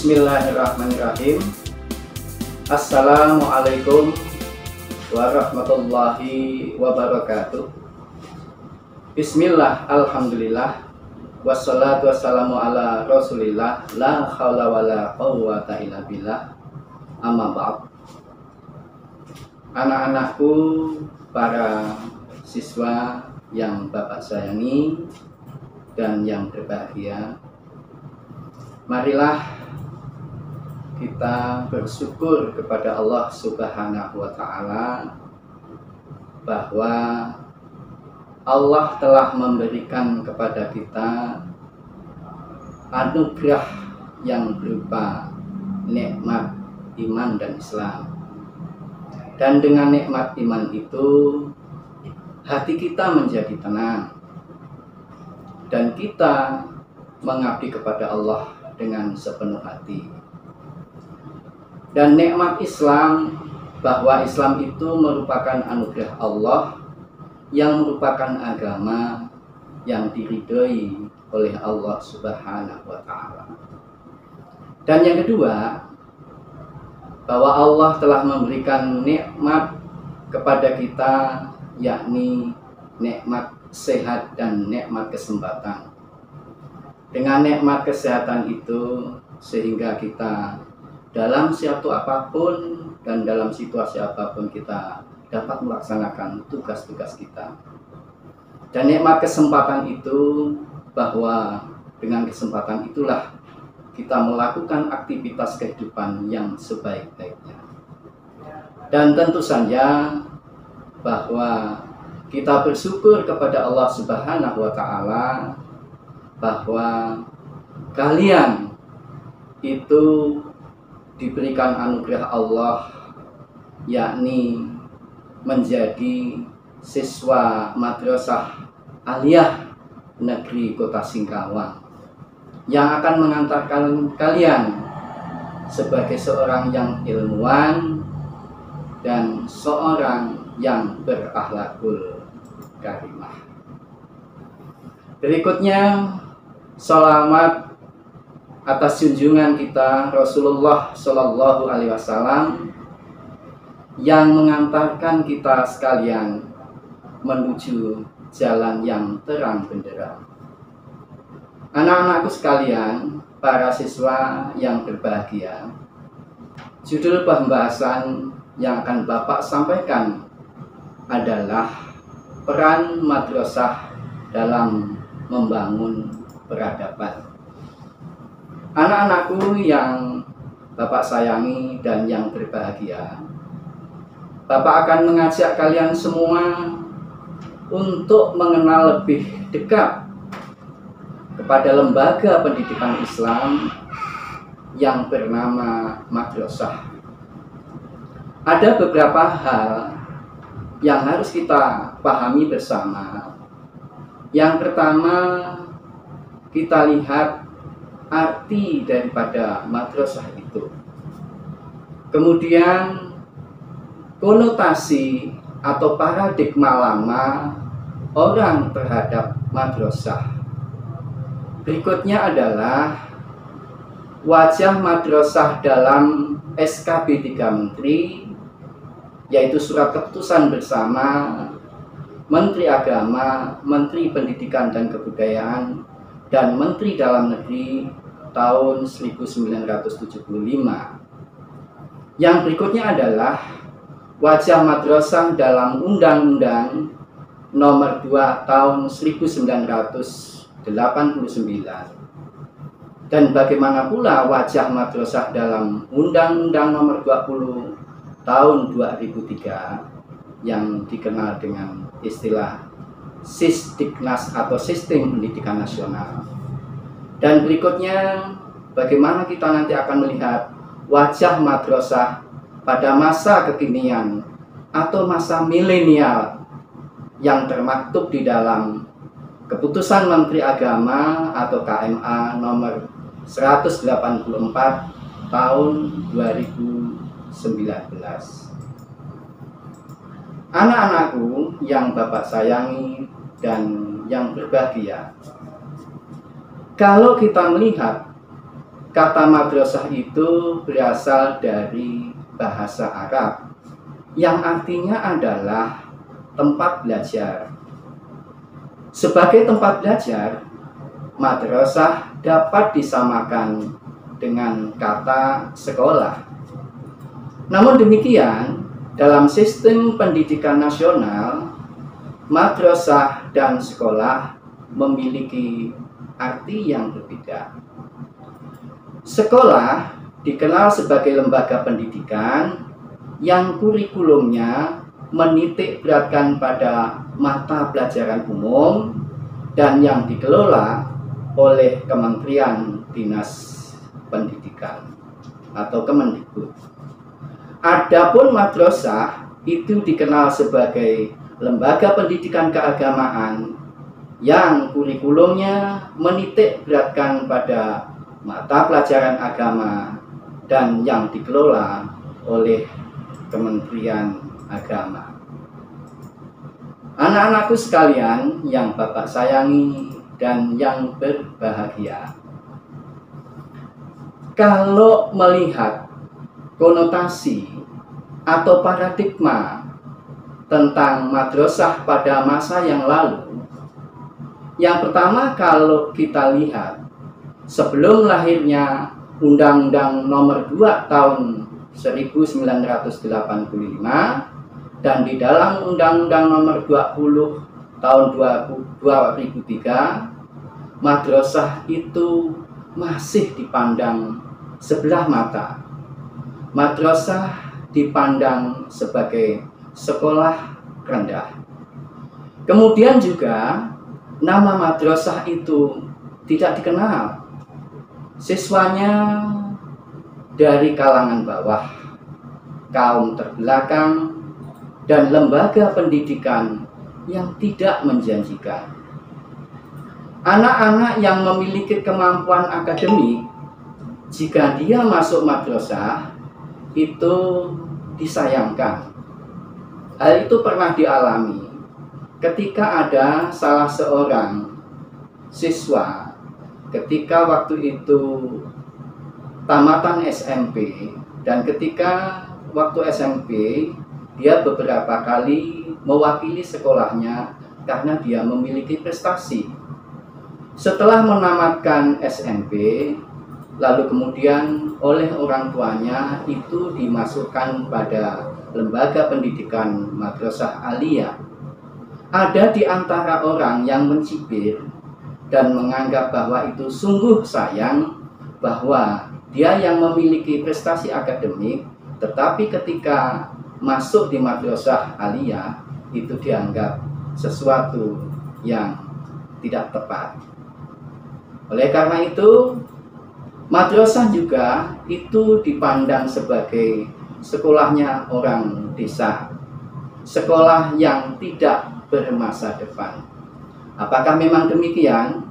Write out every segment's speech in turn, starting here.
Bismillahirrahmanirrahim. Assalamualaikum warahmatullahi wabarakatuh. Bismillah, alhamdulillah, wassalatu wassalamu ala rasulillah, la hawla wa la quwwata illa billah, amma ba'd. Anak-anakku, para siswa yang Bapak sayangi dan yang berbahagia, marilah kita bersyukur kepada Allah Subhanahu wa Ta'ala bahwa Allah telah memberikan kepada kita anugerah yang berupa nikmat iman dan Islam. Dan dengan nikmat iman itu hati kita menjadi tenang dan kita mengabdi kepada Allah dengan sepenuh hati. Dan nikmat Islam, bahwa Islam itu merupakan anugerah Allah yang merupakan agama yang diridhoi oleh Allah Subhanahu wa Ta'ala. Dan yang kedua, bahwa Allah telah memberikan nikmat kepada kita, yakni nikmat sehat dan nikmat kesempatan. Dengan nikmat kesehatan itu, sehingga kita dalam suatu apapun dan dalam situasi apapun kita dapat melaksanakan tugas-tugas kita. Dan nikmat kesempatan itu, bahwa dengan kesempatan itulah kita melakukan aktivitas kehidupan yang sebaik-baiknya. Dan tentu saja bahwa kita bersyukur kepada Allah Subhanahu wa Ta'ala bahwa kalian itu diberikan anugerah Allah, yakni menjadi siswa Madrasah Aliyah Negeri Kota Singkawang, yang akan mengantarkan kalian sebagai seorang yang ilmuwan dan seorang yang berakhlakul karimah. Berikutnya, sholawat atas junjungan kita Rasulullah Shallallahu Alaihi Wasallam yang mengantarkan kita sekalian menuju jalan yang terang benderang. Anak-anakku sekalian, para siswa yang berbahagia, judul pembahasan yang akan Bapak sampaikan adalah peran madrasah dalam membangun peradaban. Anak-anakku yang Bapak sayangi dan yang berbahagia, Bapak akan mengajak kalian semua untuk mengenal lebih dekat kepada lembaga pendidikan Islam yang bernama madrasah. Ada beberapa hal yang harus kita pahami bersama. Yang pertama, kita lihat arti daripada madrasah itu. Kemudian konotasi atau paradigma lama orang terhadap madrasah. Berikutnya adalah wajah madrasah dalam SKB 3 Menteri, yaitu surat keputusan bersama Menteri Agama, Menteri Pendidikan dan Kebudayaan, dan Menteri Dalam Negeri tahun 1975. Yang berikutnya adalah wajah madrasah dalam Undang-Undang Nomor 2 tahun 1989. Dan bagaimana pula wajah madrasah dalam Undang-Undang Nomor 20 tahun 2003 yang dikenal dengan istilah Sisdiknas atau Sistem Pendidikan Nasional. Dan berikutnya, bagaimana kita nanti akan melihat wajah madrasah pada masa kekinian atau masa milenial yang termaktub di dalam Keputusan Menteri Agama atau KMA nomor 184 tahun 2019. Anak-anakku yang Bapak sayangi dan yang berbahagia, kalau kita melihat kata madrasah itu berasal dari bahasa Arab yang artinya adalah tempat belajar. Sebagai tempat belajar, madrasah dapat disamakan dengan kata sekolah. Namun demikian, dalam sistem pendidikan nasional, madrasah dan sekolah memiliki arti yang berbeda. Sekolah dikenal sebagai lembaga pendidikan yang kurikulumnya menitik beratkan pada mata pelajaran umum dan yang dikelola oleh Kementerian Dinas Pendidikan atau Kemendikbud. Adapun madrasah itu dikenal sebagai lembaga pendidikan keagamaan yang kurikulumnya menitik beratkan pada mata pelajaran agama dan yang dikelola oleh Kementerian Agama. Anak-anakku sekalian yang Bapak sayangi dan yang berbahagia, kalau melihat konotasi atau paradigma tentang madrasah pada masa yang lalu, yang pertama kalau kita lihat sebelum lahirnya Undang-Undang Nomor 2 Tahun 1985 dan di dalam Undang-Undang Nomor 20 Tahun 2003, madrasah itu masih dipandang sebelah mata. Madrasah dipandang sebagai sekolah rendah. Kemudian juga nama madrasah itu tidak dikenal. Siswanya dari kalangan bawah, kaum terbelakang, dan lembaga pendidikan yang tidak menjanjikan. Anak-anak yang memiliki kemampuan akademik, jika dia masuk madrasah, itu disayangkan. Hal itu pernah dialami ketika ada salah seorang siswa ketika waktu itu tamatan SMP, dan ketika waktu SMP dia beberapa kali mewakili sekolahnya karena dia memiliki prestasi. Setelah menamatkan SMP, lalu kemudian oleh orang tuanya itu dimasukkan pada lembaga pendidikan madrasah aliyah. Ada di antara orang yang mencibir dan menganggap bahwa itu sungguh sayang bahwa dia yang memiliki prestasi akademik, tetapi ketika masuk di madrasah aliyah itu dianggap sesuatu yang tidak tepat. Oleh karena itu, madrasah juga itu dipandang sebagai sekolahnya orang desa, sekolah yang tidak bermasa depan. Apakah memang demikian?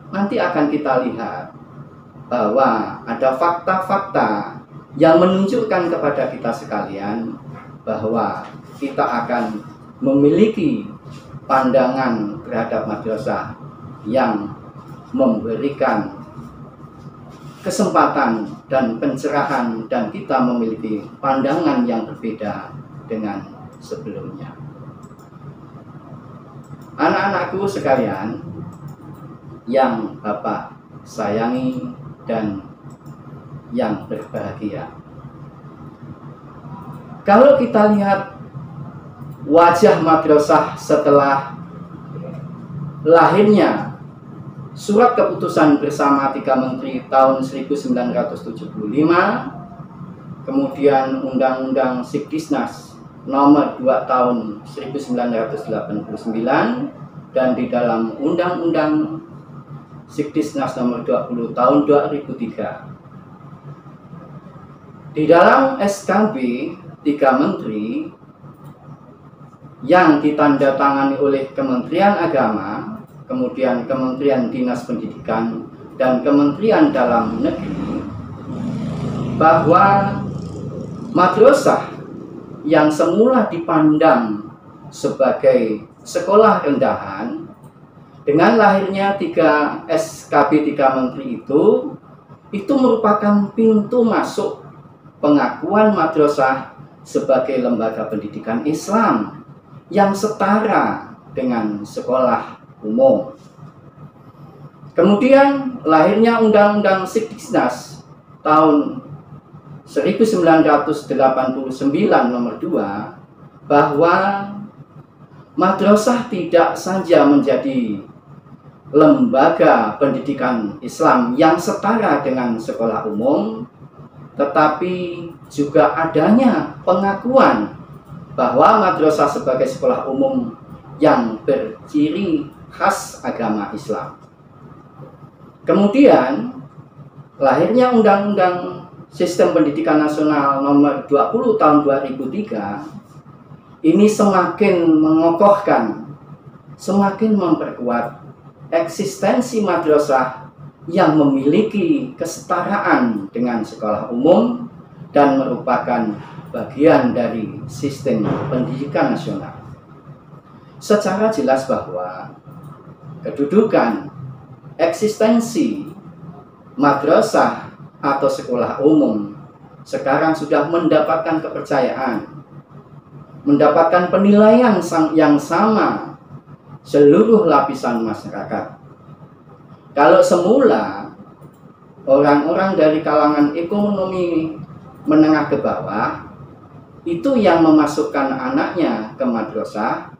Nanti akan kita lihat bahwa ada fakta-fakta yang menunjukkan kepada kita sekalian bahwa kita akan memiliki pandangan terhadap madrasah yang memberikan kesempatan dan pencerahan, dan kita memiliki pandangan yang berbeda dengan sebelumnya. Anak-anakku sekalian yang Bapak sayangi dan yang berbahagia, kalau kita lihat wajah madrasah setelah lahirnya Surat Keputusan Bersama 3 Menteri tahun 1975, kemudian Undang-Undang Sikdisnas Nomor 2 Tahun 1989, dan di dalam Undang-Undang Sikdisnas Nomor 20 Tahun 2003. Di dalam SKB 3 Menteri yang ditandatangani oleh Kementerian Agama, kemudian Kementerian Dinas Pendidikan, dan Kementerian Dalam Negeri, bahwa madrasah yang semula dipandang sebagai sekolah rendahan, dengan lahirnya 3 SKB 3 Menteri itu itu merupakan pintu masuk pengakuan madrasah sebagai lembaga pendidikan Islam yang setara dengan sekolah umum. Kemudian lahirnya Undang-Undang Sidiknas tahun 1989 nomor 2 bahwa madrasah tidak saja menjadi lembaga pendidikan Islam yang setara dengan sekolah umum, tetapi juga adanya pengakuan bahwa madrasah sebagai sekolah umum yang berciri khas agama Islam. Kemudian lahirnya Undang-Undang Sistem Pendidikan Nasional nomor 20 tahun 2003 ini semakin mengokohkan, semakin memperkuat eksistensi madrasah yang memiliki kesetaraan dengan sekolah umum dan merupakan bagian dari sistem pendidikan nasional. Secara jelas bahwa kedudukan eksistensi madrasah atau sekolah umum sekarang sudah mendapatkan kepercayaan, mendapatkan penilaian yang sama seluruh lapisan masyarakat. Kalau semula orang-orang dari kalangan ekonomi menengah ke bawah itu yang memasukkan anaknya ke madrasah,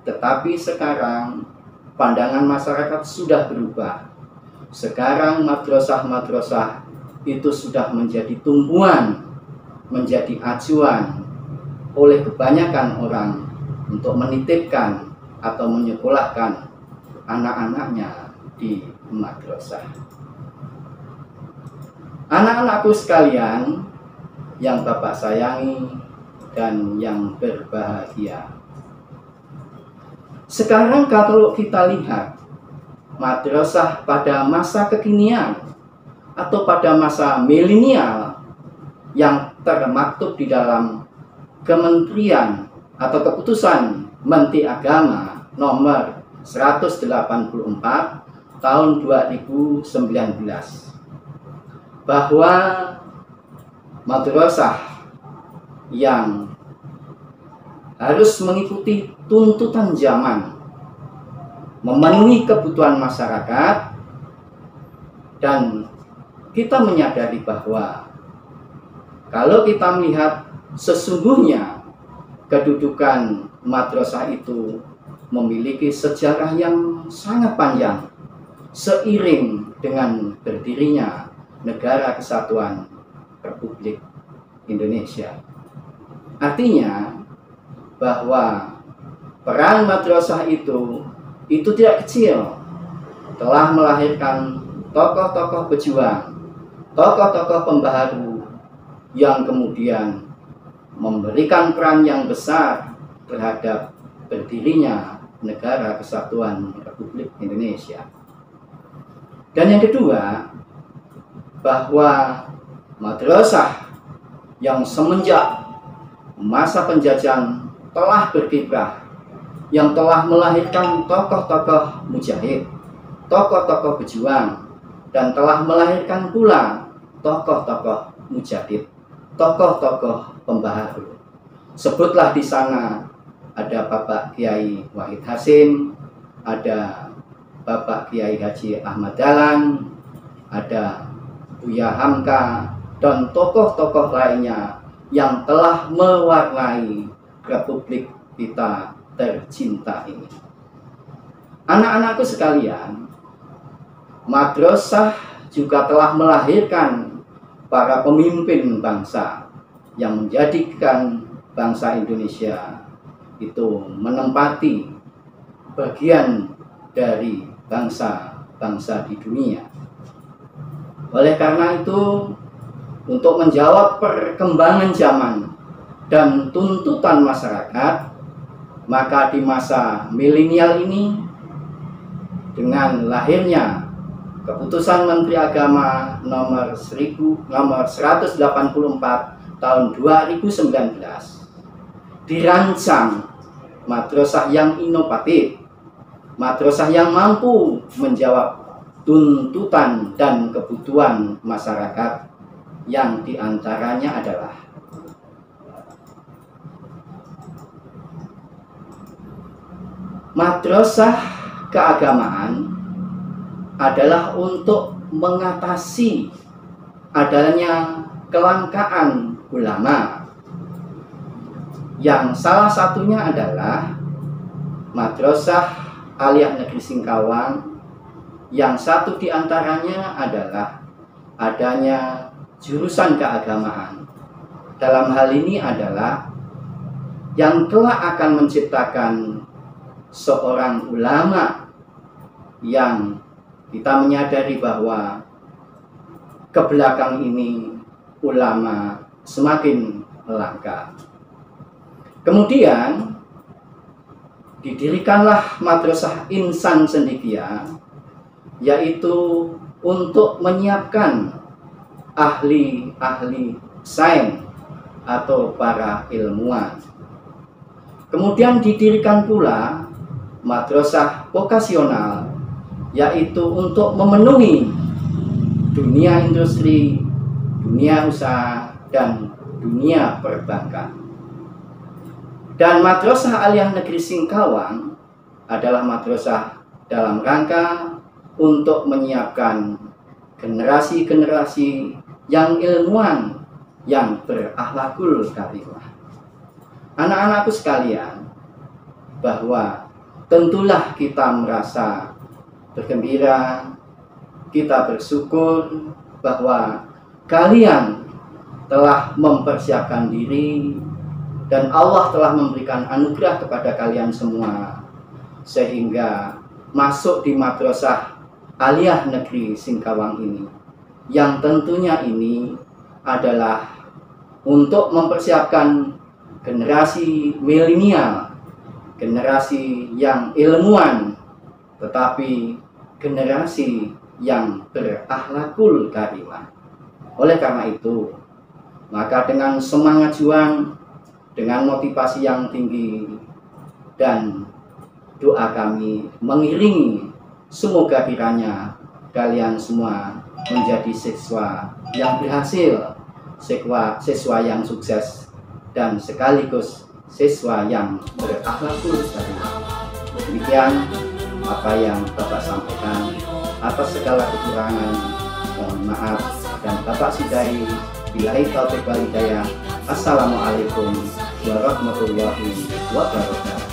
tetapi sekarang pandangan masyarakat sudah berubah. Sekarang madrasah-madrasah itu sudah menjadi tumpuan, menjadi acuan oleh kebanyakan orang untuk menitipkan atau menyekolahkan anak-anaknya di madrasah. Anak-anakku sekalian yang Bapak sayangi dan yang berbahagia, sekarang kalau kita lihat madrasah pada masa kekinian atau pada masa milenial yang termaktub di dalam kementerian atau keputusan Menteri Agama nomor 184 tahun 2019 bahwa madrasah yang harus mengikuti tuntutan zaman, memenuhi kebutuhan masyarakat, dan kita menyadari bahwa kalau kita melihat sesungguhnya kedudukan madrasah itu memiliki sejarah yang sangat panjang seiring dengan berdirinya Negara Kesatuan Republik Indonesia. Artinya bahwa peran madrasah itu tidak kecil, telah melahirkan tokoh-tokoh pejuang, tokoh-tokoh pembaharu yang kemudian memberikan peran yang besar terhadap berdirinya Negara Kesatuan Republik Indonesia. Dan yang kedua, bahwa madrasah yang semenjak masa penjajahan telah berkiprah, yang telah melahirkan tokoh-tokoh mujahid, tokoh-tokoh pejuang, dan telah melahirkan pula tokoh-tokoh mujahid, tokoh-tokoh pembaharu. Sebutlah di sana ada Bapak Kiai Wahid Hasim, ada Bapak Kiai Haji Ahmad Dahlan, ada Buya Hamka, dan tokoh-tokoh lainnya yang telah mewarnai Republik kita tercinta ini. Anak-anakku sekalian, madrasah juga telah melahirkan para pemimpin bangsa yang menjadikan bangsa Indonesia itu menempati bagian dari bangsa-bangsa di dunia. Oleh karena itu, untuk menjawab perkembangan zaman dan tuntutan masyarakat, maka di masa milenial ini, dengan lahirnya Keputusan Menteri Agama nomor 184 tahun 2019, dirancang madrasah yang inovatif, madrasah yang mampu menjawab tuntutan dan kebutuhan masyarakat, yang diantaranya adalah madrasah keagamaan adalah untuk mengatasi adanya kelangkaan ulama, yang salah satunya adalah Madrasah Aliyah Negeri Singkawang, yang satu diantaranya adalah adanya jurusan keagamaan. Dalam hal ini adalah yang kelak akan menciptakan seorang ulama, yang kita menyadari bahwa kebelakang ini ulama semakin langka. Kemudian didirikanlah Madrasah Insan Cendekia, yaitu untuk menyiapkan ahli-ahli sains atau para ilmuwan. Kemudian didirikan pula Madrasah Vokasional, yaitu untuk memenuhi dunia industri, dunia usaha, dan dunia perbankan. Dan Madrasah Aliyah Negeri Singkawang adalah madrasah dalam rangka untuk menyiapkan generasi-generasi yang ilmuwan, yang berakhlakul karimah. Anak-anakku sekalian, bahwa tentulah kita merasa bergembira, kita bersyukur bahwa kalian telah mempersiapkan diri dan Allah telah memberikan anugerah kepada kalian semua, sehingga masuk di Madrasah Aliyah Negeri Singkawang ini, yang tentunya ini adalah untuk mempersiapkan generasi milenial, generasi yang ilmuwan, tetapi generasi yang berakhlakul karimah. Oleh karena itu, maka dengan semangat juang, dengan motivasi yang tinggi, dan doa kami mengiringi, semoga kiranya kalian semua menjadi siswa yang berhasil, siswa yang sukses, dan sekaligus siswa yang berakhlakul karimah. Demikian apa yang Bapak sampaikan. Atas segala kekurangan mohon maaf, dan Bapak sudahi. Billahi taufiq wal hidayah. Assalamualaikum warahmatullahi wabarakatuh.